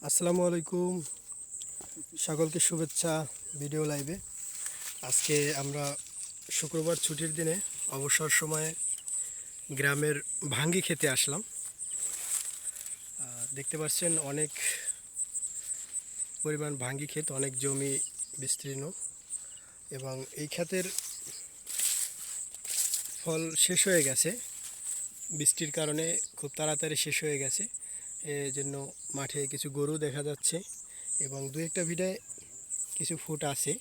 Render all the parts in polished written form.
আসসালামু আলাইকুম, সকলকে শুভেচ্ছা। ভিডিও লাইভে আজকে আমরা শুক্রবার ছুটির দিনে অবসর সময়ে গ্রামের ভাঙ্গি খেতে আসলাম। দেখতে পাচ্ছেন অনেক পরিমাণ ভাঙ্গি ক্ষেত, অনেক জমি বিস্তীর্ণ, এবং এই ক্ষেতের ফল শেষ হয়ে গেছে। বৃষ্টির কারণে খুব তাড়াতাড়ি শেষ হয়ে গেছে, এজন্য মাঠে কিছু গরু দেখা যাচ্ছে এবং দু একটা ভিড়ে কিছু ফুট আছে।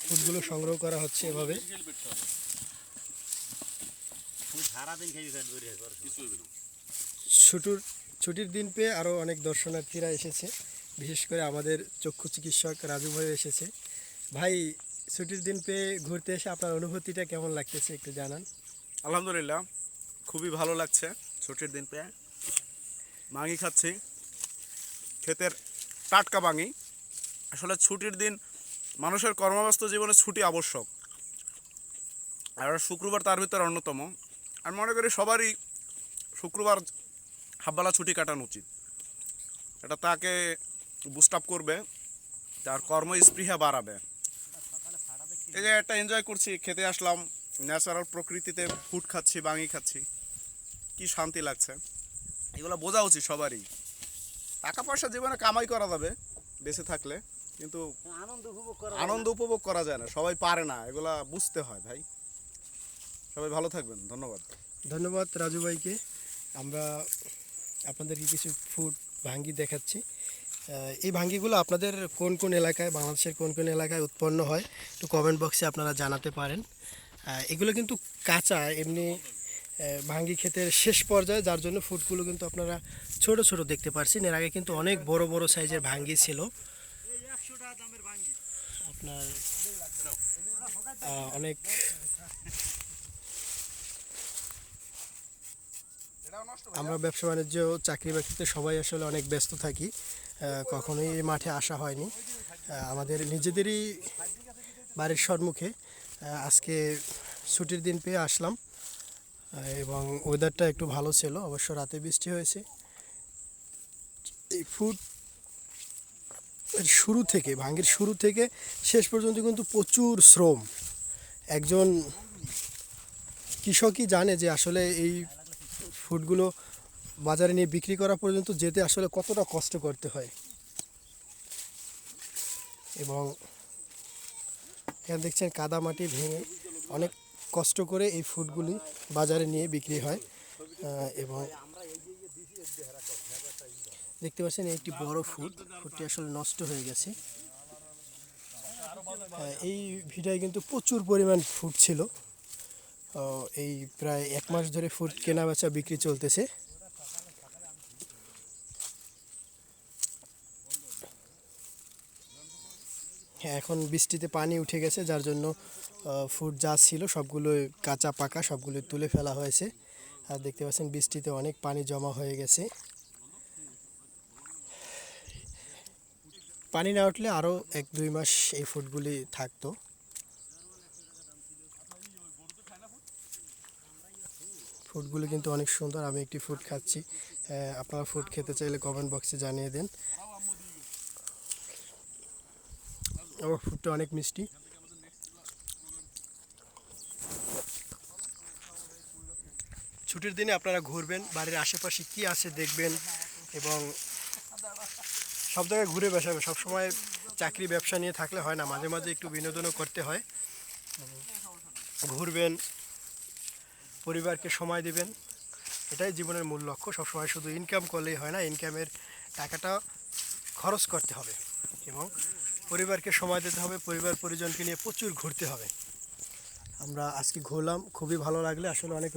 ফুটগুলো সংগ্রহ করা হচ্ছে এভাবে। ছুটির দিন পেয়ে আরও অনেক দর্শনার্থীরা এসেছে, বিশেষ করে আমাদের চক্ষু চিকিৎসক রাজু ভাই এসেছে। ভাই, ছুটির দিন পেয়ে ঘুরতে এসে আপনার অনুভূতিটা কেমন লাগতেছে একটু জানান। আলহামদুলিল্লাহ, খুবই ভালো লাগছে। ছুটির দিন পেয়ে বাঙি খাচ্ছি, ক্ষেতের টাটকা বাঙি। আসলে ছুটির দিন মানুষের কর্মব্যস্ত জীবনে ছুটি আবশ্যক, আর শুক্রবার তার ভিতরে অন্যতম। আমি মনে করি সবারই শুক্রবার হাফবেলা ছুটি কাটানো উচিত। এটা তাকে বুস্ট আপ করবে, তার কর্মস্পৃহা বাড়াবে। এই যে একটা এনজয় করছি, খেতে আসলাম, ন্যাচারাল প্রকৃতিতে ফুড খাচ্ছি, বাঙি খাচ্ছি, কি শান্তি লাগছে। এগুলো বোঝা উচিত সবারই। টাকা পয়সা জীবনে কামাই করা যাবে বেঁচে থাকলে, কিন্তু আনন্দ উপভোগ করা যায় না, সবাই পারে না, এগুলা বুঝতে হয় ভাই। সবাই ভালো থাকবেন, ধন্যবাদ। ধন্যবাদ রাজু ভাইকে। আমরা আপনাদেরকে কিছু ফুড ভাঙ্গি দেখাচ্ছি। এই ভাঙ্গিগুলো আপনাদের কোন কোন এলাকায়, বাংলাদেশের কোন কোন এলাকায় উৎপন্ন হয় একটু কমেন্ট বক্সে আপনারা জানাতে পারেন। এগুলো কিন্তু কাঁচা, এমনি ভাঙ্গি ক্ষেতের শেষ পর্যায়ে, যার জন্য ফুডগুলো কিন্তু আপনারা ছোট ছোট দেখতে পাচ্ছেন। এর আগে কিন্তু অনেক বড় বড় সাইজের ভাঙ্গি ছিল। আপনার অনেক আমরা ব্যবসা বাণিজ্য, চাকরি বাকরিতে সবাই আসলে অনেক ব্যস্ত থাকি, কখনোই এই মাঠে আসা হয়নি। আমাদের নিজেদেরই বাড়ির সম্মুখে আজকে ছুটির দিন পেয়ে আসলাম, এবং ওয়েদারটা একটু ভালো ছিল, অবশ্য রাতে বৃষ্টি হয়েছে। এই ফুড শুরু থেকে, ভাঙ্গির শুরু থেকে শেষ পর্যন্ত কিন্তু প্রচুর শ্রম। একজন কৃষকই জানে যে আসলে এই ফুডগুলো বাজারে নিয়ে বিক্রি করা পর্যন্ত যেতে আসলে কতটা কষ্ট করতে হয়। এবং এখানে দেখছেন কাদা মাটি ভেঙে অনেক কষ্ট করে এই ফুডগুলি বাজারে নিয়ে বিক্রি হয়। এবং দেখতে পাচ্ছেন একটি বড় ফুডটি আসলে নষ্ট হয়ে গেছে। এই ভিটায় কিন্তু প্রচুর পরিমাণ ফুড ছিল। এই প্রায় 1 মাস ধরে ফুড কেনা বেচা বিক্রি চলতেছে। হ্যাঁ, এখন বৃষ্টিতে পানি উঠে গেছে, যার জন্য ফুড যা ছিল সবগুলো কাঁচা পাকা সবগুলো তুলে ফেলা হয়েছে। আর দেখতে পাচ্ছেন বৃষ্টিতে অনেক পানি জমা হয়ে গেছে। পানি না উঠলে আরও 1-2 মাস এই ফুডগুলি থাকতো। ফুডগুলি কিন্তু অনেক সুন্দর। আমি একটি ফুড খাচ্ছি, আপনারা ফুড খেতে চাইলে কমেন্ট বক্সে জানিয়ে দেন। আমার ফুডটা অনেক মিষ্টি। ছুটির দিনে আপনারা ঘুরবেন, বাড়ির আশেপাশে কি আছে দেখবেন, এবং সব জায়গায় ঘুরে বেড়াবেন। সবসময় চাকরি ব্যবসা নিয়ে থাকলে হয় না, মাঝে মাঝে একটু বিনোদনও করতে হয়। ঘুরবেন, পরিবারকে সময় দিবেন, এটাই জীবনের মূল লক্ষ্য। সবসময় শুধু ইনকাম করলেই হয় না, ইনকামের টাকাটা খরচ করতে হবে এবং পরিবারকে সময় দিতে হবে, পরিবার পরিজনকে নিয়ে প্রচুর ঘুরতে হবে। আমরা আজকে ঘুরলাম, খুবই ভালো লাগলে, আসলে অনেক